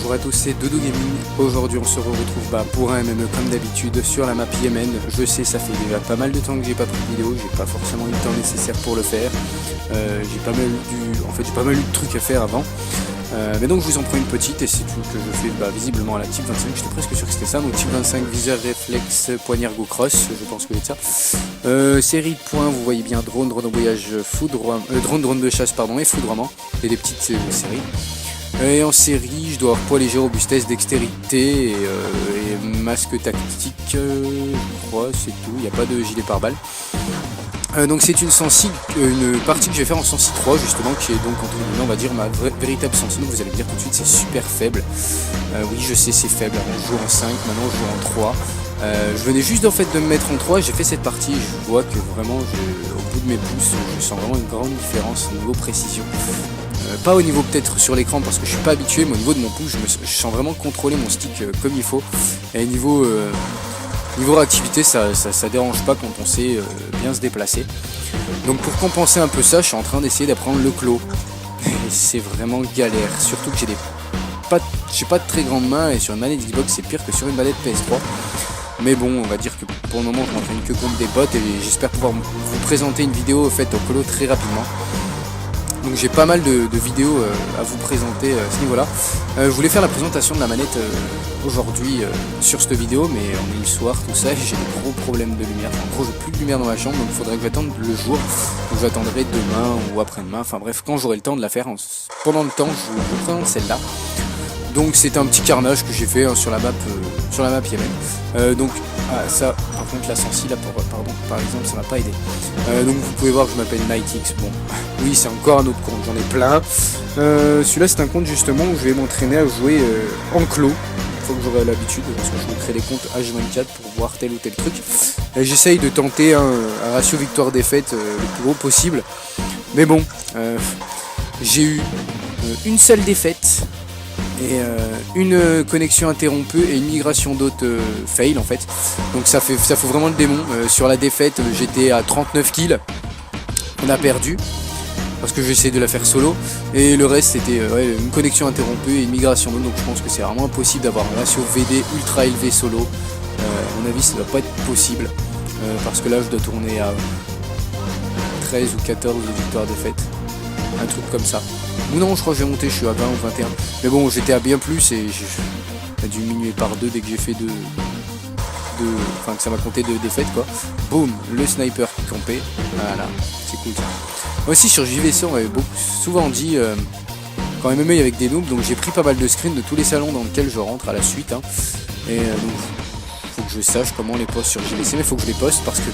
bonjour à tous, c'est Dodo Gaming. Aujourd'hui on se retrouve pour un MME comme d'habitude sur la map Yémen. Je sais, ça fait déjà pas mal de temps que j'ai pas pris de vidéo, j'ai pas forcément eu le temps nécessaire pour le faire. J'ai pas mal eu de trucs à faire avant. Mais donc je vous en prends une petite et c'est tout que je fais visiblement à la type 25, j'étais presque sûr que c'était ça, donc type 25 viseur réflexe poignard go cross, je pense que c'est ça. Série de points, vous voyez bien drone de voyage, drone de chasse pardon, et foudroiement, et des petites séries. Et en série, je dois avoir poids léger, robustesse, dextérité et masque tactique, je crois, c'est tout, il n'y a pas de gilet pare-balles. Donc c'est une partie que je vais faire en sensi 3 justement, qui est donc entre guillemets on va dire ma véritable sensi. Donc vous allez me dire tout de suite c'est super faible. Oui je sais c'est faible, avant je joue en 5, maintenant je joue en 3. Je venais juste en fait de me mettre en 3 et j'ai fait cette partie et je vois que vraiment au bout de mes pouces je sens vraiment une grande différence au niveau précision. Pas au niveau peut-être sur l'écran parce que je suis pas habitué, mais au niveau de mon pouce je sens vraiment contrôler mon stick comme il faut. Et niveau réactivité ça dérange pas quand on sait bien se déplacer. Donc pour compenser un peu ça, je suis en train d'essayer d'apprendre le claw. Et c'est vraiment galère, surtout que j'ai pas de très grandes mains et sur une manette Xbox c'est pire que sur une manette PS3. Mais bon, on va dire que pour le moment je m'entraîne que contre des bots et j'espère pouvoir vous présenter une vidéo faite au claw très rapidement. Donc j'ai pas mal de vidéos à vous présenter à ce niveau là. Je voulais faire la présentation de la manette aujourd'hui sur cette vidéo, mais on est le soir, tout ça, et j'ai des gros problèmes de lumière. En gros j'ai plus de lumière dans ma chambre, donc il faudrait que j'attende le jour. Donc j'attendrai demain ou après-demain, enfin bref, quand j'aurai le temps de la faire. Pendant le temps je vous présente celle-là. Donc c'est un petit carnage que j'ai fait sur la map Yémen. Donc ça par contre la sensi là par exemple ça m'a pas aidé. Donc vous pouvez voir que je m'appelle Nightx. Bon oui c'est encore un autre compte, j'en ai plein. Celui-là c'est un compte justement où je vais m'entraîner à jouer en clos. Il faut que j'aurai l'habitude parce que je me crée des comptes H24 pour voir tel ou tel truc. J'essaye de tenter un ratio victoire-défaite le plus gros possible. Mais bon j'ai eu une seule défaite et une connexion interrompue et une migration d'hôte fail en fait. Donc ça fout vraiment le démon. Sur la défaite j'étais à 39 kills. On a perdu parce que j'ai essayé de la faire solo. Et le reste c'était une connexion interrompue et une migration d'hôte. Donc je pense que c'est vraiment impossible d'avoir un ratio VD ultra élevé solo. À mon avis ça doit pas être possible. Parce que là je dois tourner à 13 ou 14 victoires défaites. Un truc comme ça. Ou non, je crois que je vais monter, je suis à 20 ou 21. Mais bon, j'étais à bien plus et j'ai diminué par 2 dès que j'ai fait que ça m'a compté 2 défaites quoi. Boum, le sniper qui campait. Voilà, c'est cool ça. Moi aussi sur JVC, on m'avait souvent dit quand même il y avait des noobs, donc j'ai pris pas mal de screens de tous les salons dans lesquels je rentre à la suite. Et donc faut que je sache comment les poste sur JVC, mais faut que je les poste parce que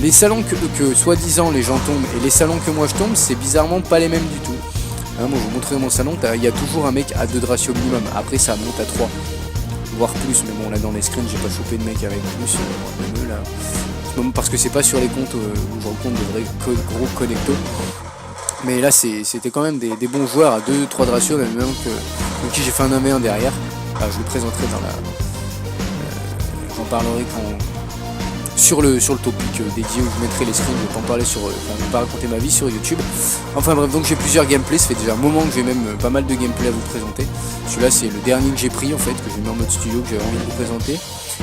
les salons que soi-disant les gens tombent et les salons que moi je tombe, c'est bizarrement pas les mêmes du tout. Moi je vous montrerai mon salon, il y a toujours un mec à 2 de ratio minimum, après ça monte à 3 voire plus, mais bon là dans les screens j'ai pas chopé de mec avec plus là. Parce que c'est pas sur les comptes où je rencontre de vrais gros connectos. Mais là c'était quand même des bons joueurs à 2-3 de ratio, même que qui j'ai fait un 1v1 derrière. Je le présenterai dans la j'en parlerai sur le topic dédié où je mettrai les screens, je vais pas en parler je vais pas raconter ma vie sur YouTube. Enfin bref, donc j'ai plusieurs gameplays, ça fait déjà un moment que j'ai même pas mal de gameplays à vous présenter. Celui-là c'est le dernier que j'ai pris en fait, que j'ai mis en mode studio, que j'avais envie de vous présenter.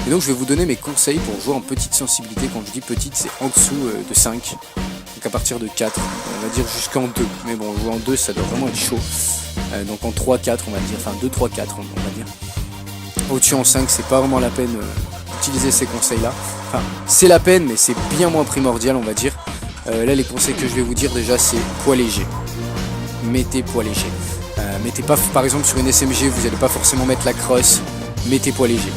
Et donc je vais vous donner mes conseils pour jouer en petite sensibilité. Quand je dis petite, c'est en dessous de 5. Donc à partir de 4, on va dire jusqu'en 2. Mais bon, jouer en 2 ça doit vraiment être chaud. Donc en 3-4 on va dire, enfin 2-3-4 on va dire. Au-dessus en 5 c'est pas vraiment la peine d'utiliser ces conseils là. Enfin c'est la peine mais c'est bien moins primordial on va dire. Là les conseils que je vais vous dire déjà c'est poids léger. Mettez poids léger. Mettez pas par exemple sur une SMG vous n'allez pas forcément mettre la crosse. Mettez poids léger.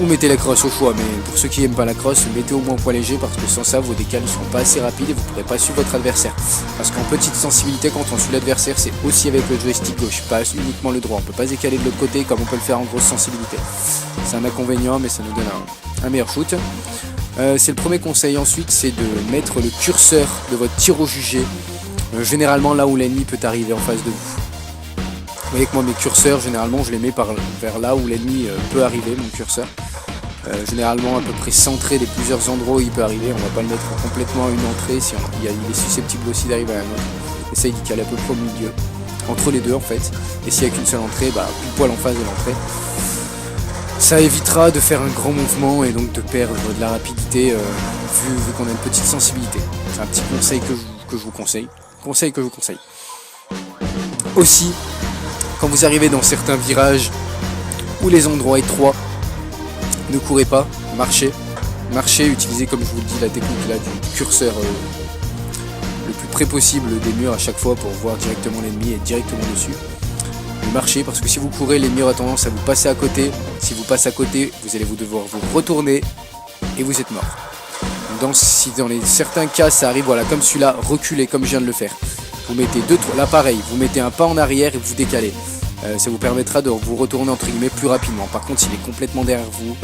Ou mettez la crosse au choix, mais pour ceux qui n'aiment pas la crosse, mettez au moins poids léger parce que sans ça vos décals ne seront pas assez rapides et vous ne pourrez pas suivre votre adversaire. Parce qu'en petite sensibilité quand on suit l'adversaire c'est aussi avec le joystick gauche, pas uniquement le droit, on peut pas écaler de l'autre côté comme on peut le faire en grosse sensibilité. C'est un inconvénient mais ça nous donne un meilleur shoot. C'est le premier conseil. Ensuite c'est de mettre le curseur de votre tir au jugé généralement là où l'ennemi peut arriver en face de vous. Vous voyez que moi mes curseurs généralement je les mets vers là où l'ennemi peut arriver, mon curseur. Généralement à peu près centré des plusieurs endroits où il peut arriver, on va pas le mettre complètement à une entrée, si il est susceptible aussi d'arriver à un autre. Essaye d'y caler à peu près au milieu. entre les deux en fait. Et s'il n'y a qu'une seule entrée, bah pile poil en face de l'entrée. Ça évitera de faire un grand mouvement et donc de perdre de la rapidité vu qu'on a une petite sensibilité. C'est un petit conseil que je vous conseille. Aussi, quand vous arrivez dans certains virages ou les endroits étroits, ne courez pas, marchez. Marchez, utilisez comme je vous le dis la technique là du curseur le plus près possible des murs à chaque fois pour voir directement l'ennemi et directement dessus. Mais marchez parce que si vous courez, l'ennemi aura tendance à vous passer à côté. Si vous passez à côté, vous allez devoir vous retourner et vous êtes mort. Si dans certains cas ça arrive, voilà, comme celui-là, reculez comme je viens de le faire. Vous mettez là pareil, vous mettez un pas en arrière et vous décalez. Ça vous permettra de vous retourner entre guillemets plus rapidement. Par contre, s'il est complètement derrière vous,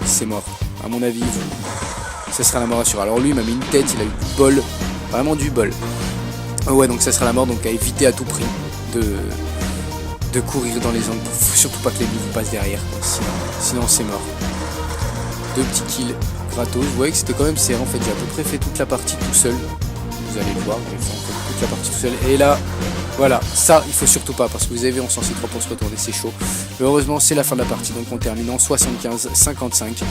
c'est mort. À mon avis, ça sera la mort assurée. Alors lui, il m'a mis une tête, il a eu du bol, vraiment du bol. Ouais, donc ça sera la mort, donc à éviter à tout prix de courir dans les angles. Faut surtout pas que l'ennemi vous passe derrière, sinon c'est mort. 2 petits kills gratos. Vous voyez que c'était quand même serré. En fait, j'ai à peu près fait toute la partie tout seul. Vous allez le voir, j'ai fait en fait toute la partie tout seul. Et là, voilà, ça il faut surtout pas parce que vous avez en sens 3 pour se retourner, c'est chaud. Mais heureusement, c'est la fin de la partie, donc on termine en 75-55.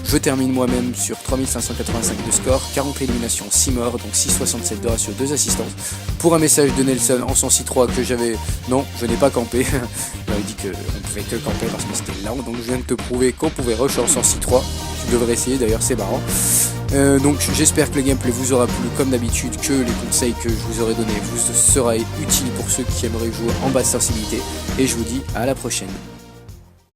Je termine moi-même sur 3585 de score, 40 éliminations, 6 morts, donc 6,67 de ratio, 2 assistances. Pour un message de Nelson en sens 3 que j'avais... Non, je n'ai pas campé. Il m'avait dit qu'on ne pouvait que camper parce que c'était lent, donc je viens de te prouver qu'on pouvait rush en sens 3. Tu devrais essayer, d'ailleurs c'est marrant. Donc j'espère que le gameplay vous aura plu comme d'habitude, que les conseils que je vous aurai donnés vous seraient utiles pour ceux qui aimeraient jouer en basse sensibilité. Et je vous dis à la prochaine.